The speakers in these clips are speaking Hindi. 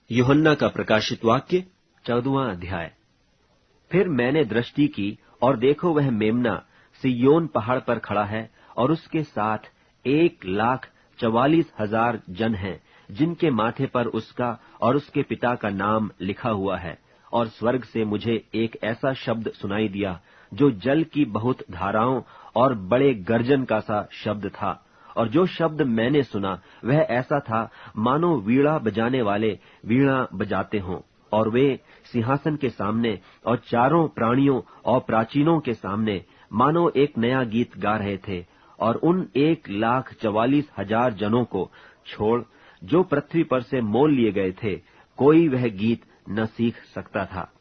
यूहन्ना का प्रकाशित वाक्य 14वां अध्याय। फिर मैंने दृष्टि की और देखो वह मेम्ना सिय्योन पहाड़ पर खड़ा है और उसके साथ 1,44,000 जन हैं, जिनके माथे पर उसका और उसके पिता का नाम लिखा हुआ है। और स्वर्ग से मुझे एक ऐसा शब्द सुनाई दिया जो जल की बहुत धाराओं और बड़े गर्जन का सा शब्द था। और जो शब्द मैंने सुना वह ऐसा था मानो वीणा बजाने वाले वीणा बजाते हों, और वे सिंहासन के सामने और चारों प्राणियों और प्राचीनों के सामने मानो एक नया गीत गा रहे थे। और उन 1,44,000 जनों को छोड़ जो पृथ्वी पर से मोल लिए गए थे, कोई वह गीत न सीख सकता था।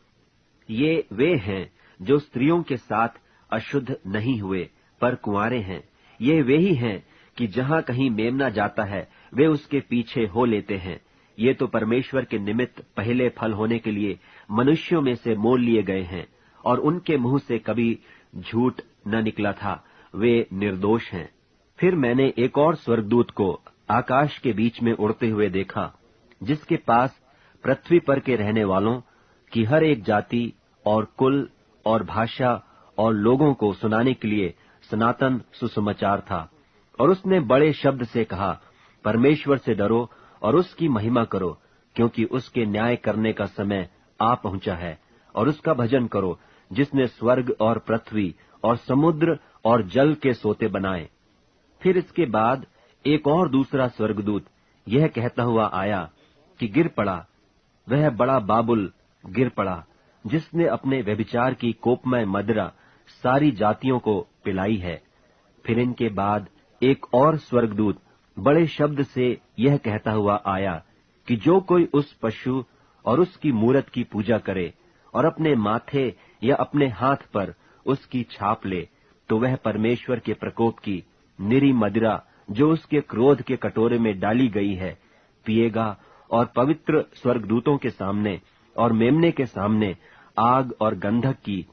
ये वे हैं जो स्त्रियों के साथ अशुद्ध नहीं हुए पर कुंवारे हैं। ये वे ही हैं कि जहां कहीं मेमना जाता है वे उसके पीछे हो लेते हैं। ये तो परमेश्वर के निमित्त पहले फल होने के लिए मनुष्यों में से मोल लिए गए हैं, और उनके मुंह से कभी झूठ न निकला था। वे निर्दोष हैं। फिर मैंने एक और स्वर्गदूत को आकाश के बीच में उड़ते हुए देखा, जिसके पास पृथ्वी पर के रहने वालों की हर एक जाति और कुल और भाषा और लोगों को सुनाने के लिए सनातन सुसमाचार था। और उसने बड़े शब्द से कहा, परमेश्वर से डरो और उसकी महिमा करो, क्योंकि उसके न्याय करने का समय आ पहुंचा है। और उसका भजन करो, जिसने स्वर्ग और पृथ्वी और समुद्र और जल के सोते बनाए। फिर इसके बाद एक और दूसरा स्वर्गदूत यह कहता हुआ आया कि गिर पड़ा, वह बड़ा बाबुल गिर पड़ा, जिसने अपने व्यभिचार की कोपमय मदिरा सारी जातियों को पिलाई है। फिर इनके बाद एक और स्वर्गदूत बड़े शब्द से यह कहता हुआ आया कि जो कोई उस पशु और उसकी मूरत की पूजा करे और अपने माथे या अपने हाथ पर उसकी छाप ले, तो वह परमेश्वर के प्रकोप की निरी मदिरा जो उसके क्रोध के कटोरे में डाली गई है पिएगा, और पवित्र स्वर्गदूतों के सामने और मेमने के सामने आग और गंधक की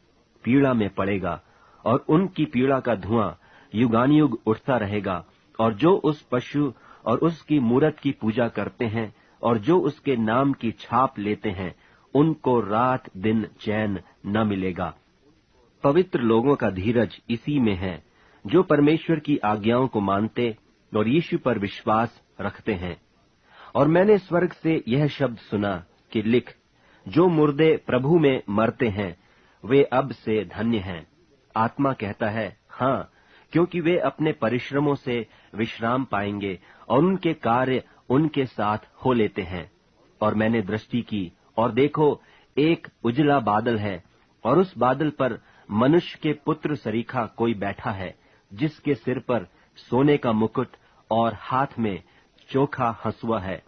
पीड़ा में पड़ेगा। और उनकी पीड़ा का धुआं युगानुयुग उठता रहेगा। और जो उस पशु और उसकी मूरत की पूजा करते हैं और जो उसके नाम की छाप लेते हैं, उनको रात दिन चैन न मिलेगा। पवित्र लोगों का धीरज इसी में है, जो परमेश्वर की आज्ञाओं को मानते और यीशु पर विश्वास रखते हैं। और मैंने स्वर्ग से यह शब्द सुना कि लिख, जो मुर्दे प्रभु में मरते हैं वे अब से धन्य हैं। आत्मा कहता है, हाँ, क्योंकि वे अपने परिश्रमों से विश्राम पाएंगे और उनके कार्य उनके साथ हो लेते हैं। और मैंने दृष्टि की और देखो, एक उजला बादल है, और उस बादल पर मनुष्य के पुत्र सरीखा कोई बैठा है, जिसके सिर पर सोने का मुकुट और हाथ में चोखा हंसुआ है।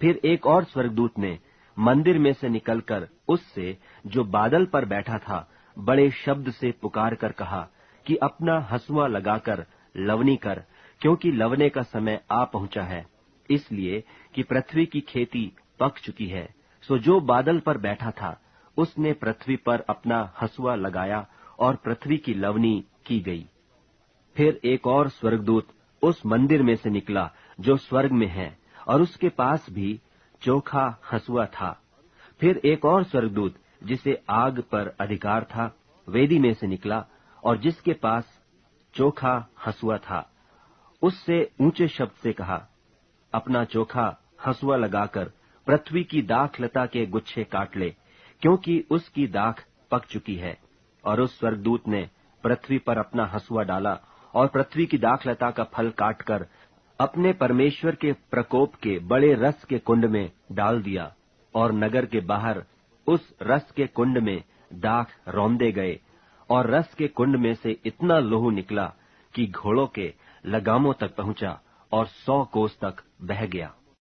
फिर एक और स्वर्गदूत ने मंदिर में से निकलकर उससे जो बादल पर बैठा था बड़े शब्द से पुकार कर कहा कि अपना हंसुआ लगाकर लवनी कर, क्योंकि लवने का समय आ पहुंचा है, इसलिए कि पृथ्वी की खेती पक चुकी है। सो जो बादल पर बैठा था उसने पृथ्वी पर अपना हंसुआ लगाया और पृथ्वी की लवनी की गई। फिर एक और स्वर्गदूत उस मंदिर में से निकला जो स्वर्ग में है, और उसके पास भी चोखा हंसुआ था। फिर एक और स्वर्गदूत जिसे आग पर अधिकार था वेदी में से निकला, और जिसके पास चोखा हंसुआ था, उससे ऊंचे शब्द से कहा, अपना चोखा हंसुआ लगाकर पृथ्वी की दाख लता के गुच्छे काट ले, क्योंकि उसकी दाख पक चुकी है। और उस स्वर्गदूत ने पृथ्वी पर अपना हंसुआ डाला और पृथ्वी की दाख लता का फल काटकर अपने परमेश्वर के प्रकोप के बड़े रस के कुंड में डाल दिया। और नगर के बाहर उस रस के कुंड में दाख रौंदे गए, और रस के कुंड में से इतना लोहू निकला कि घोड़ों के लगामों तक पहुंचा और 100 कोस तक बह गया।